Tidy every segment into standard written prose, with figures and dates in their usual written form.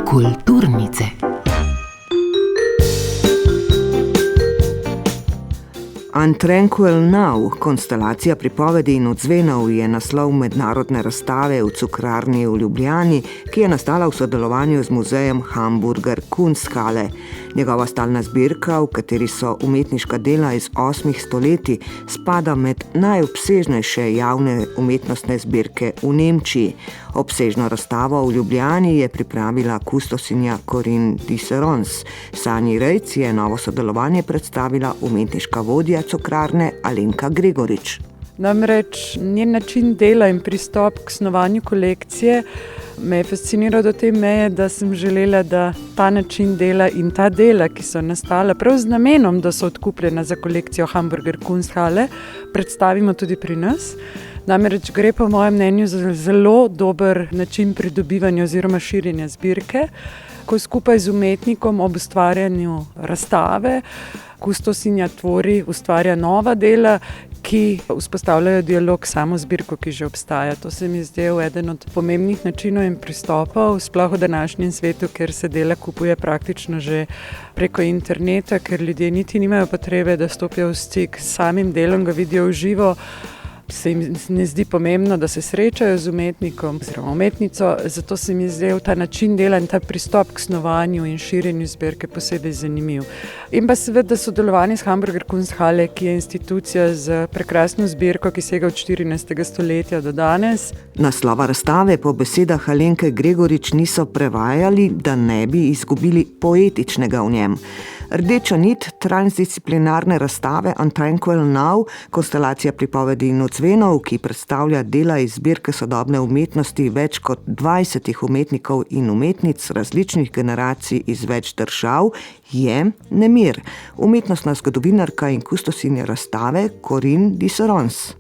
Kulturnice. Untranquil Now, konstelacija pripovedi in odzvenov, je naslov mednarodne razstave v Cukrarni v Ljubljani, ki je nastala v sodelovanju z muzejem Hamburger Kunsthalle. Njegova stalna zbirka, v kateri so umetniška dela iz 8 stoletij, spada med najobsežnejše javne umetnostne zbirke v Nemčiji. Obsežno razstavo v Ljubljani je pripravila kustosinja Corinne Diserens. Sanji Rejc je novo sodelovanje predstavila umetniška vodja Cukrarne Alenka Gregorič. Namreč njen način dela in pristop k snovanju kolekcije me je fasciniral do te meje, da sem želela, da ta način dela in ta dela, ki so nastala prav z namenom, da so odkupljena za kolekcijo Hamburger Kunsthalle, predstavimo tudi pri nas. Namreč gre po mojem mnenju za zelo dober način pridobivanja oziroma širjenja zbirke, ko skupaj z umetnikom ob ustvarjanju razstave kustosinja ustvarja nova dela, ki vzpostavljajo dialog samo zbirko, ki že obstaja. To se mi zdel eden od pomembnih načinov in pristopov, sploh v današnjem svetu, ker se dela kupuje praktično že preko interneta, ker ljudje niti nimajo potrebe, da stopijo v stik s samim delom, ga vidijo v živo. Se jim ne zdi pomembno, da se srečajo z umetnikom oziroma umetnico, zato se mi zdel ta način dela in ta pristop k snovanju in širjenju zbirke posebej zanimiv. In pa seveda sodelovanje s Hamburger Kunsthalle, ki je institucija z prekrasno zbirko, ki sega od 14. stoletja do danes. Naslova razstave po besedah Alenke Gregorič niso prevajali, da ne bi izgubili poetičnega v njem. Rdeča nit transdisciplinarne razstave Untranquil Now, konstelacija pripovedi in odzvenov, ki predstavlja dela iz zbirke sodobne umetnosti več kot 20 umetnikov in umetnic različnih generacij iz več držav, je nemir. Umetnostna zgodovinarka in kustosinja razstave Corinne Diserens.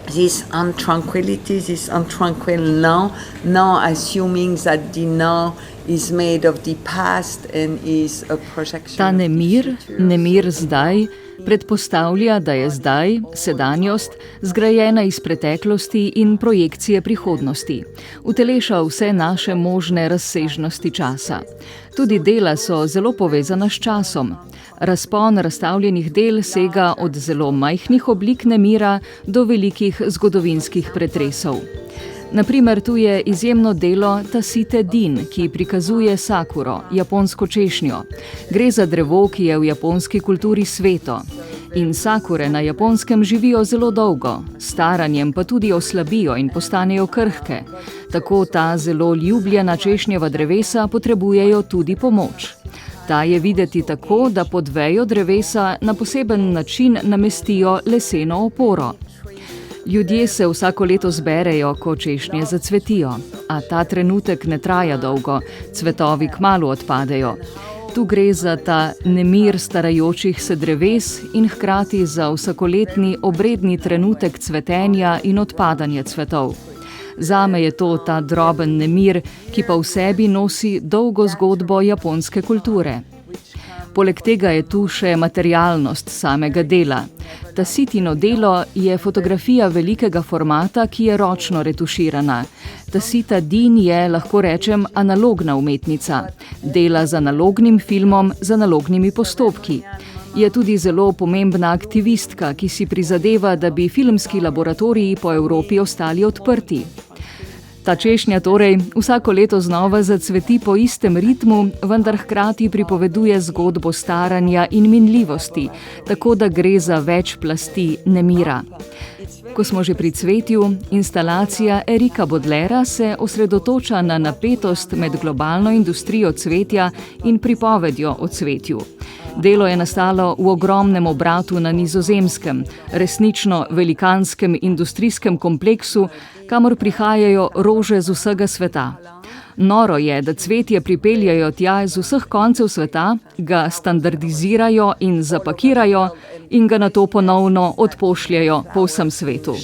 This untranquility, this untranquil now assuming that the now is made of the past and is a projection. Ta nemir zdaj, predpostavlja, da je zdaj, sedanjost, zgrajena iz preteklosti in projekcije prihodnosti. Uteleša vse naše možne razsežnosti časa. Tudi dela so zelo povezana s časom. Razpon razstavljenih del sega od zelo majhnih oblik nemira do velikih zgodovinskih pretresov. Naprimer, tu je izjemno delo Tasite Din, ki prikazuje sakuro, japonsko češnjo. Gre za drevo, ki je v japonski kulturi sveto. In sakure na Japonskem živijo zelo dolgo, staranjem pa tudi oslabijo in postanejo krhke. Tako ta zelo ljubljena češnjeva drevesa potrebujejo tudi pomoč. Ta je videti tako, da pod vejo drevesa na poseben način namestijo leseno oporo. Ljudje se vsako leto zberejo, ko češnje zacvetijo, a ta trenutek ne traja dolgo, cvetovi kmalu odpadejo. Tu gre za ta nemir starajočih se dreves in hkrati za vsakoletni obredni trenutek cvetenja in odpadanja cvetov. Zame je to ta droben nemir, ki pa v sebi nosi dolgo zgodbo japonske kulture. Poleg tega je tu še materialnost samega dela. Tasitino delo je fotografija velikega formata, ki je ročno retuširana. Tasita Din je, lahko rečem, analogna umetnica. Dela z analognim filmom, z analognimi postopki. Je tudi zelo pomembna aktivistka, ki si prizadeva, da bi filmski laboratoriji po Evropi ostali odprti. Ta češnja torej vsako leto znova zacveti po istem ritmu, vendar hkrati pripoveduje zgodbo staranja in minljivosti, tako da gre za več plasti nemira. Ko smo že pri cvetju, instalacija Erika Bodlera se osredotoča na napetost med globalno industrijo cvetja in pripovedjo o cvetju. Delo je nastalo v ogromnem obratu na Nizozemskem, resnično velikanskem industrijskem kompleksu, kamor prihajajo rože z vsega sveta. Noro je, da cvetje pripeljajo tja z vseh koncev sveta, ga standardizirajo in zapakirajo in ga nato ponovno odpošljajo po vsem svetu.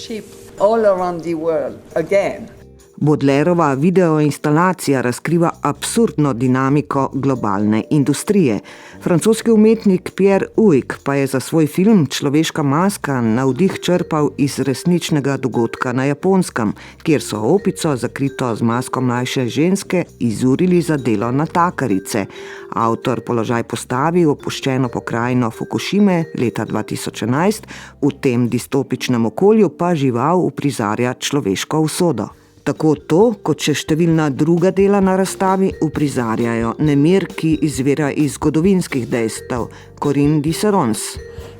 Baudelaireova videoinstalacija razkriva absurdno dinamiko globalne industrije. Francoski umetnik Pierre Huyck pa je za svoj film Človeška maska navdih črpal iz resničnega dogodka na Japonskem, kjer so opico, zakrito z masko mlajše ženske, izurili za delo natakarice. Avtor položaj postavi v opuščeno pokrajino Fukušime leta 2011, v tem distopičnem okolju pa žival uprizarja človeško usodo. Tako to, kot še številna druga dela na razstavi, uprizarjajo nemir, ki izvira iz zgodovinskih dejstev. Corinne Dicerons.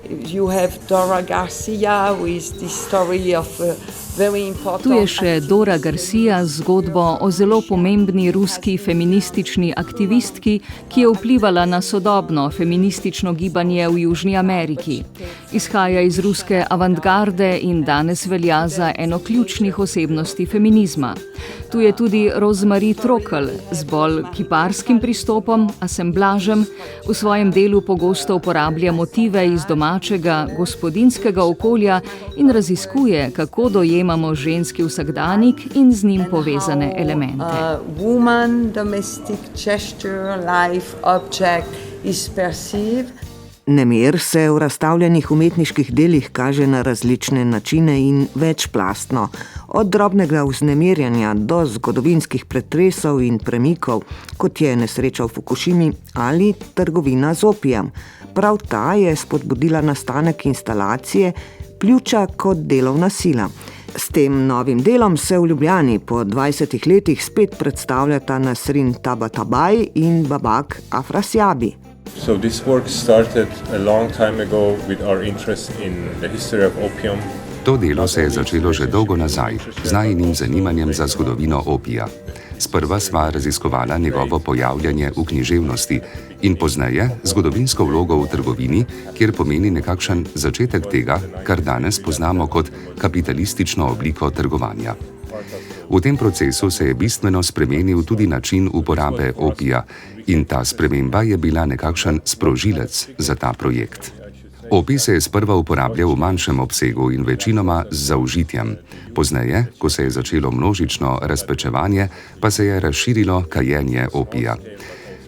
You have Dora Garcia with the story of very important... Tu je še Dora Garcia z zgodbo o zelo pomembni ruski feministični aktivistki, ki je vplivala na sodobno feministično gibanje v Južni Ameriki. Izhaja iz ruske avantgarde in danes velja za eno ključnih osebnosti feminizma. Tu je tudi Rosemary Trokl z bolj kiparskim pristopom, asemblažem. V svojem delu pogosto uporablja motive iz domačega gospodinjskega okolja in raziskuje, kako dojemamo ženski vsakdanik in z njim povezane elemente. Woman, domestic gesture, life, object is perceived. Nemir se v razstavljenih umetniških delih kaže na različne načine in večplastno. Od drobnega vznemirjanja do zgodovinskih pretresov in premikov, kot je nesreča v Fukušimi ali trgovina z opijem. Prav ta je spodbudila nastanek instalacije Pljuča kot delovna sila. S tem novim delom se v Ljubljani po 20 letih spet predstavljata Nasrin Tabatabai in Babak Afrasiabi. So this work started a long time ago with our interest in the history of opium. To delo se je začelo že dolgo nazaj, z najinim zanimanjem za zgodovino opija. Sprva sva raziskovala njegovo pojavljanje v književnosti in pozneje zgodovinsko vlogo v trgovini, kjer pomeni nekakšen začetek tega, kar danes poznamo kot kapitalistično obliko trgovanja. V tem procesu se je bistveno spremenil tudi način uporabe opija in ta sprememba je bila nekakšen sprožilec za ta projekt. Opij se je sprva uporabljal v manjšem obsegu in večinoma z zaužitjem. Pozneje, ko se je začelo množično razpečevanje, pa se je razširilo kajenje opija.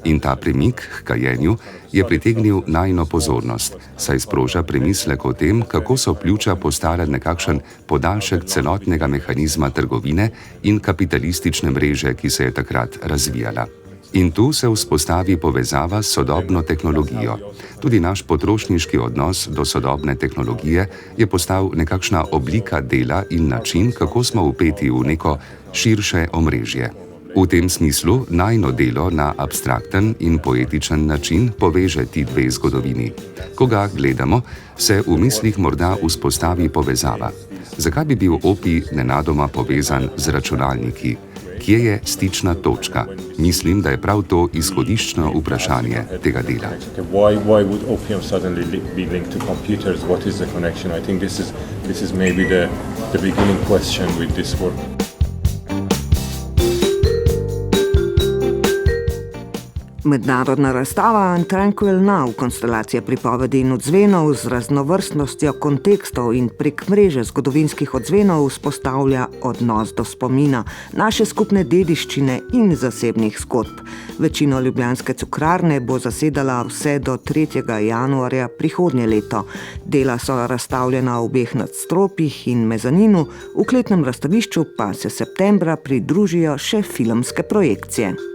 In ta premik k kajenju je pritegnil najino pozornost, saj sproža premislek o tem, kako so pljuča postala nekakšen podaljšek celotnega mehanizma trgovine in kapitalistične mreže, ki se je takrat razvijala. In tu se vzpostavi povezava s sodobno tehnologijo. Tudi naš potrošniški odnos do sodobne tehnologije je postal nekakšna oblika dela in način, kako smo vpeti v neko širše omrežje. V tem smislu najino delo na abstrakten in poetičen način poveže ti dve zgodovini. Ko ga gledamo, se v mislih morda vzpostavi povezava. Zakaj bi bil opij nenadoma povezan z računalniki? Kje je stična točka? Mislim, da je prav to izhodiščno vprašanje tega dela. Why would opium suddenly be linked to computers? What is the connection? I think this is maybe the beginning question with this work. Mednarodna razstava Untranquil Now, konstelacija pripovedi in odzvenov z raznovrstnostjo kontekstov in prek mreže zgodovinskih odzvenov vzpostavlja odnos do spomina, naše skupne dediščine in zasebnih zgodb. Večino ljubljanske cukrarne bo zasedala vse do 3. januarja prihodnje leto. Dela so razstavljena v obeh nadstropjih in mezaninu, v kletnem razstavišču pa se septembra pridružijo še filmske projekcije.